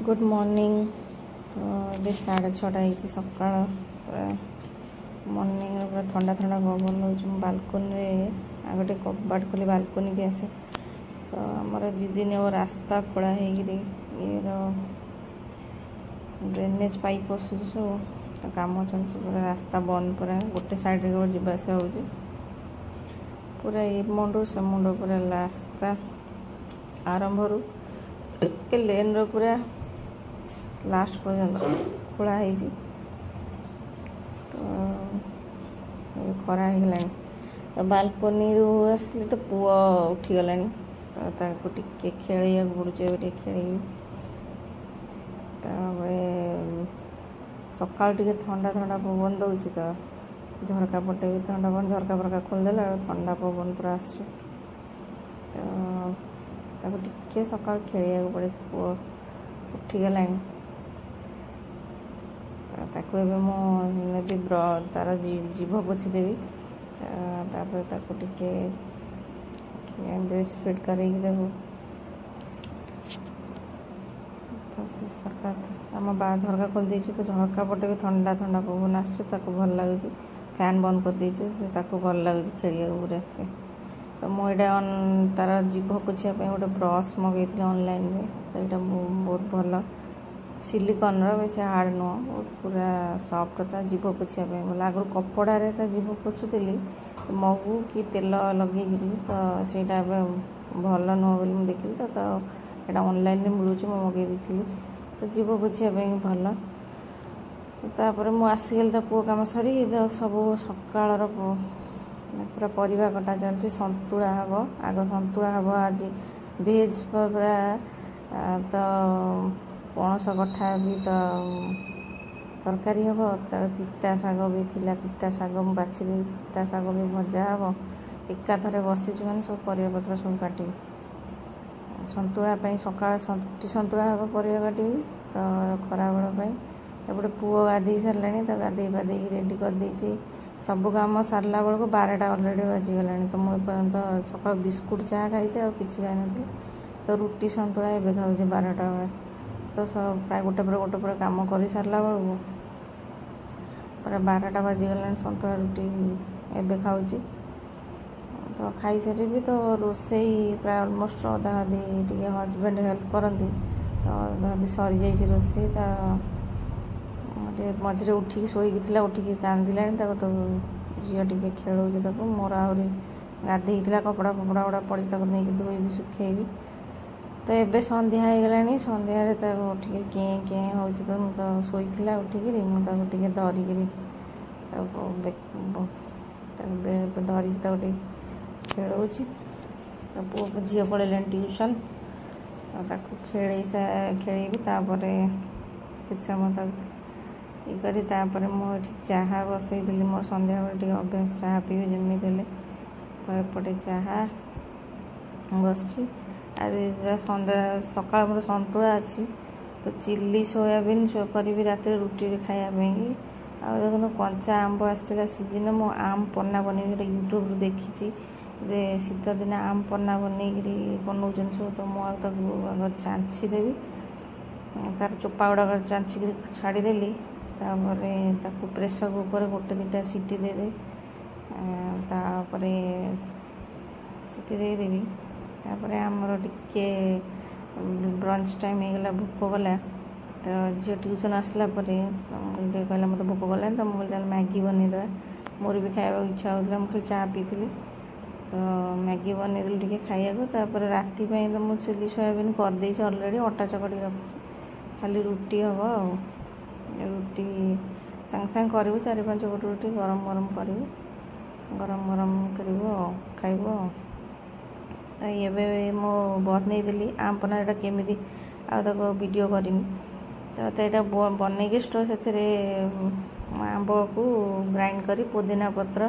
Good morning. तो ये 6:30 सकाळ मॉर्निंग पूरा ठंडा ठंडा पवन हो बालकोनी आगे कबाट खोली बालकोनी की आसे तो आमर दीदिन वो रास्ता खोला है ये ड्रेनेज पाइप पशु तो कम चलती पूरा रास्ता बंद पूरा गोटे साइड जावास हो पूरा ये मुंड से मुंड पूरा रास्ता आरंभ रू लेन रो पूरा लास्ट पर्यंत खोला है तो खरा हो तो बालकोनी आसली तो पुआ उठीगला तो टे खेल पड़े खेल सका ठंडा ठंडा पवन दौर तो झरका पटे भी ठंडा पवन झरका फरका खोलदेला ठंडा पवन पूरा आस तो टे सका खेल पड़े पुआ उठीगला ताको मुझे तार जीभ पोछीदेवी टे ब्रेस्ट फीड कर सका आम बा झरका खोल दे तो झरका पटे भी ठंडा ठंडा पवन आस भल लगे फैन बंद कर दे भल लगे खेल पूरा से तो मुझे तार जीभ पोछापी गोटे ब्रश मगई ऑनलाइन में तो यहाँ बहुत भल सिलिकन बेस हार्ड नुह पूरा सफ्ट था जीभ पोछापी बोले आगुरी कपड़े ता जीभ पोछुली मगु कि तेल लगे तो सहीटा भल नुह बोली देखिली तो यहाँ ऑनलाइन में मिलूँ मैं मगई दी तो जीभ पोछापी भल तो मुझे आसीगली तो पुओ कम सरी तो सब सकाल पूरा परिवा कटा चलती सतुला हम आग सतुला हम आज भेज पूरा तो पणस कठा भी तो तरकारी हम पिता शाग भी थिला पिता शाग मुझे बाछीदेवी पिता शाग भी भजा हम एकाथरे बसी मैंने सब परिवापत्र सब काटी सतुला सका सतुला हम परिवा काटी तो खरा बेल एपटे पुओ गाधे सारे तो गाधे पाधे रेडी कर देची सब कम सारा बेलू 12टा अलरेडी बाजीगला तो मुझे सका बिस्कुट चाह खाई कि खाई नी तो रुटी सतुला एवं खाऊँ 12टा बेले तो सब प्राय गोटे कम कर सारा बेलू पूरा 12टा बाजीगला सतुला रुटी एवं खाऊँ तो खाई सारी भी तो रोसे प्राय अलमोस्ट अधा अधी टे हजबैंड हेल्प करती तो अधा अधी सरी जा रोसे मझे उठिकी शोक उठिकी कांदिला तो झील टे खेल मोर आहरी गाधे कपड़ा फपड़ा गुड़ा पड़ी नहीं धोई भी सुखेबी तो एबे संध्या हो गला संध्यारे उठिक कें कें हो तो शोला उठिकी मुझे धरिकी धरी टे खेल तो पुओ झील पड़े ट्यूशन तो खेल कि समय ये करी मुझे चाहा बसई मोर संध्या बेले अभ्यास चाह पीबी जमी देले तो एपटे चाहा बस आज सन्ध्या सका मोर सतुला अच्छी तो चिल्ली सोयाबीन करी रात रुटी खायापी आ देखो कंचा आंब आसला सीजन मु आम पन्ना बन यूट्यूब देखी जे शीत दिन आम पन्ना बनईकरी बनाऊँ सब तो मुझे चांची देवी तार चोपा गुड़ाक चांचिक छाड़देली प्रेसर कुकर गोटे 2टा सीटी देदे सीटी देदेवी आमर टिके ब्रंच टाइम होगला भोक गला तो झील ट्यूशन आसला तो कहला मत भोक गला तो मुझे चल मैगी बनईदे मोर भी खाया इच्छा होता मुझे चा पी तो मैगी बनईदेलु टे खाया राति तो मुझे चिल्ली सोयाबीन करदे अलरेडी अटा चकटी रखी खाली रुटी हम रुटी सांग सांग करूँ 4-5 पट रुटी गरम गरम करूँ गरम गरम खाइब तो ये मो बनई देली आम पन्ना केमी आक वीडियो करनी तो यहाँ बनईक स्टोर से आंब को ग्राइंड करी पुदीना पत्र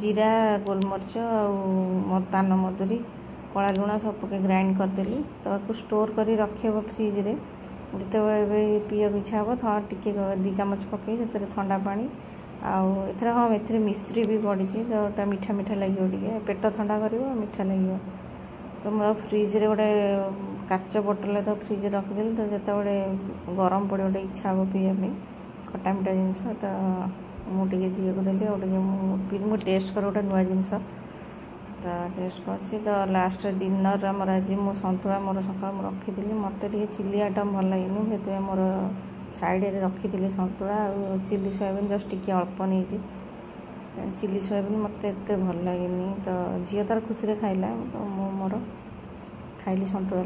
जीरा गोलमरीच और पान मधुरी कला लुण सब पके ग्राइंड करदेली तो स्टोर कर रखे फ्रिज रे जिते पीया इच्छा हे टे 2 चामच पकई से ठंडा पानी आउर हाँ ए मिश्री भी पड़ी तो मीठा मीठा लगे टे पेट ठंडा कर मीठा लगे तो मैं फ्रिज रे गोटे काच बोतल तो फ्रिज रखिदेली तो जितेबाला गरम पड़े गोटे इच्छा हे पीवा खटा मिठा जिनस तो मुझे झील को देली और मुझे टेस्ट कर गोटे नुआ जिनस तो टेस्ट कर लास्ट डिनर आमर आज मु सतुला मोर सका रखी मत चिली आइटम भल लगे से मोर साइड रखी सतुला चिली सोयाबीन जस्ट टी अल्प नहीं चिली सोयाबीन मत एत भल लगे तो झील तार खुशी खाइला तो मु मोर खाइली सतुला।